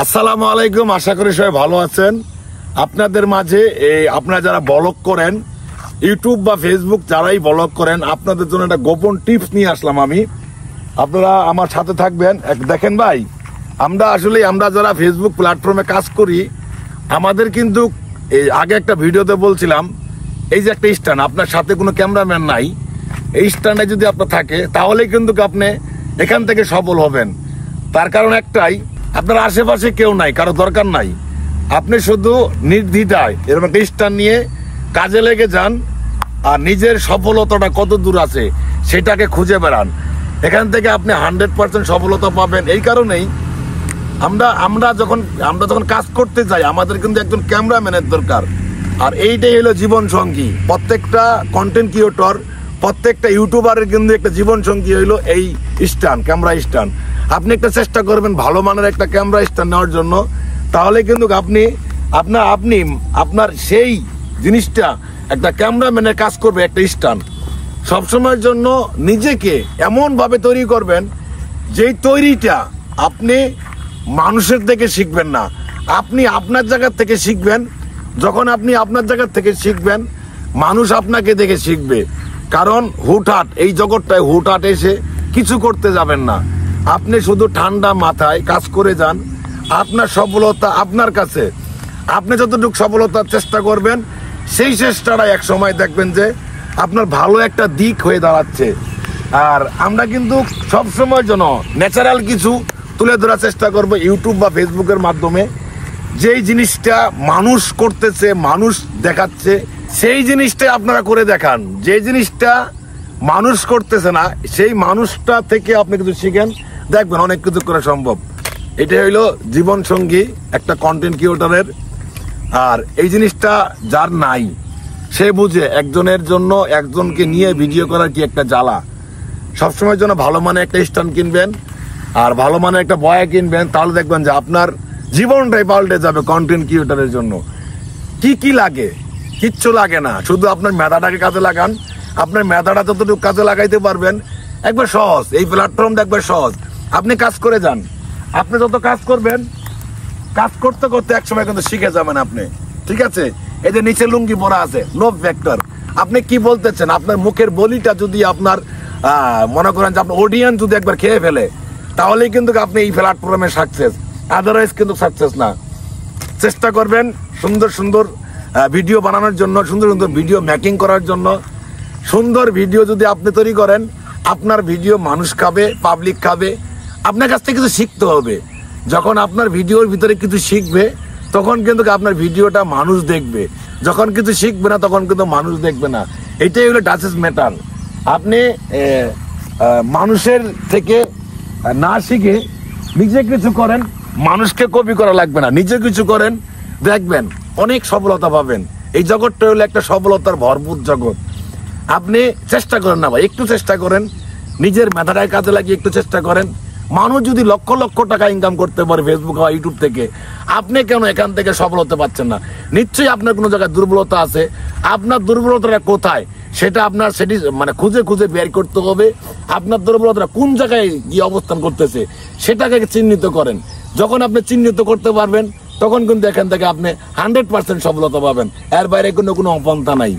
আসসালামু আলাইকুম, আশা করি সবাই ভালো আছেন। আপনাদের মাঝে আপনারা যারা ব্লগ করেন, ইউটিউব বা ফেসবুক যারাই ব্লগ করেন, আপনাদের জন্য একটা গোপন টিপস নিয়ে আসলাম আমি। আপনারা আমার সাথে থাকবেন। দেখেন ভাই, আমরা যারা ফেসবুক প্ল্যাটফর্মে কাজ করি, আমাদের কিন্তু আগে একটা ভিডিওতে বলছিলাম, এই যে একটা স্ট্যান্ড, আপনার সাথে কোনো ক্যামেরাম্যান নাই, এই স্ট্যান্ডে যদি আপনার থাকে তাহলে কিন্তু আপনি এখান থেকে সফল হবেন। তার কারণ একটাই, আপনার আশেপাশে কেউ নাই, কারো দরকার নাই, আপনি শুধু নির্দ্বিধায় এরকম একটা স্ট্যান্ড নিয়ে কাজে লেগে যান, আর নিজের সফলতাটা কত দূর আছে সেটাকে খুঁজে বেড়ান। এখান থেকে আপনি 100% সফলতা পাবেন। এই কারণেই আমরা যখন কাজ করতে যাই, আমাদের কিন্তু একজন ক্যামেরাম্যানের দরকার। আর এইটাই হলো জীবন সঙ্গী। প্রত্যেকটা কন্টেন্ট ক্রিয়েটর, প্রত্যেকটা ইউটিউবারের কিন্তু একটা জীবন সঙ্গী হইলো এই স্ট্যান্ড, ক্যামেরা স্ট্যান্ড। আপনি একটা চেষ্টা করবেন ভালো মানের একটা ক্যামেরা স্ট্যান্ড নেওয়ার জন্য, তাহলে কিন্তু আপনি আপনার সেই জিনিসটা একটা ক্যামেরাম্যানের কাজ করবে একটা স্ট্যান্ড। সবসময়ের জন্য নিজেকে এমন ভাবে তৈরি করবেন, যেই তৈরিটা আপনি মানুষের থেকে শিখবেন না, আপনি আপনার জায়গা থেকে শিখবেন। যখন আপনি আপনার জায়গা থেকে শিখবেন, মানুষ আপনাকে দেখে শিখবে। কারণ হুটহাট এই জগৎটায় হুটহাট এসে কিছু করতে যাবেন না। আপনি শুধু ঠান্ডা মাথায় কাজ করে যান, আপনার সফলতা আপনার কাছে। আপনি যতটুকু সফলতার চেষ্টা করবেন, সেই চেষ্টাটা এক সময় দেখবেন যে আপনার ভালো একটা দিক হয়ে দাঁড়াচ্ছে। আর আমরা কিন্তু সবসময়ের জন্য ন্যাচারাল কিছু তুলে ধরার চেষ্টা করব ইউটিউব বা ফেসবুকের মাধ্যমে। যেই জিনিসটা মানুষ করতেছে, মানুষ দেখাচ্ছে, সেই জিনিসটা আপনারা করে দেখান। যে জিনিসটা মানুষ করতেছে না, সেই মানুষটা থেকে আপনি কিছু শিখেন, দেখবেন অনেক কিছু করা সম্ভব। এটা হইলো জীবন সঙ্গী একটা কন্টেন্ট ক্রিয়েটরের। আর এই জিনিসটা যার নাই, সে বুঝে একজনের জন্য একজনকে নিয়ে ভিডিও করার কি একটা জ্বালা। সবসময়ের জন্য ভালো মানে একটা স্ট্যান্ড কিনবেন, আর ভালো মানে একটা বয়া কিনবেন, তাহলে দেখবেন যে আপনার জীবনটাই পাল্টে যাবে। কন্টেন্ট ক্রিয়েটরের জন্য কি লাগে? কিচ্ছু লাগে না, শুধু আপনার মেধাটাকে কাজে লাগান। আপনার মেধাটা যতটুকু কাজে লাগাইতে পারবেন, একবার সহজ। এই প্ল্যাটফর্মটা একবার সহজ, আপনি কাজ করে যান। আপনি যত কাজ করবেন, কাজ করতে করতে একসময় কিন্তু শিখে যাবেন আপনি। ঠিক আছে? এই যে নিচে লুঙ্গি পরা আছে, নো ফ্যাক্টর। আপনি কি বলতেছেন? আপনার মুখের বলিটা যদি আপনার মনে করেন যে আপনার অডিয়েন্স যদি একবার খেয়ে ফেলে, তাহলেই কিন্তু আপনি এই প্ল্যাটফর্মে সাকসেস, আদারওয়াইজ কিন্তু সাকসেস না। চেষ্টা করবেন সুন্দর সুন্দর ভিডিও বানানোর জন্য, সুন্দর সুন্দর ভিডিও মেকিং করার জন্য। সুন্দর ভিডিও যদি আপনি তৈরি করেন, আপনার ভিডিও মানুষ খাবে, পাবলিক খাবে। আপনার কাছ থেকে কিছু শিখতে হবে। যখন আপনার ভিডিওর ভিতরে কিছু শিখবে, তখন কিন্তু আপনার ভিডিওটা মানুষ দেখবে। যখন কিছু শিখবে না, তখন কিন্তু মানুষ দেখবে না। এটাই হলো ডাচেস ম্যাটার। আপনি মানুষের থেকে না শিখে নিজে কিছু করেন, মানুষকে কপি করা লাগবে না, নিজে কিছু করেন, দেখবেন অনেক সফলতা পাবেন। এই জগৎটা হলো একটা সফলতার ভরপুর জগৎ। আপনি চেষ্টা করেন না ভাই, একটু চেষ্টা করেন, নিজের মেধাটায় কাজে লাগিয়ে একটু চেষ্টা করেন। মানুষ যদি লক্ষ লক্ষ টাকা ইনকাম করতে পারে ফেসবুক বা ইউটিউব থেকে, আপনি কেন এখান থেকে সফল হতে পারছেন না? নিশ্চয়ই আপনার কোনো জায়গায় দুর্বলতা আছে। আপনার দুর্বলতাটা কোথায় সেটা আপনার খুঁজে খুঁজে বের করতে হবে। আপনার দুর্বলতাটা কোন জায়গায় গিয়ে অবস্থান করতেছে সেটাকে চিহ্নিত করেন। যখন আপনি চিহ্নিত করতে পারবেন, তখন কিন্তু এখান থেকে আপনি 100% সফলতা পাবেন। এর বাইরে কোনো পন্থা নাই।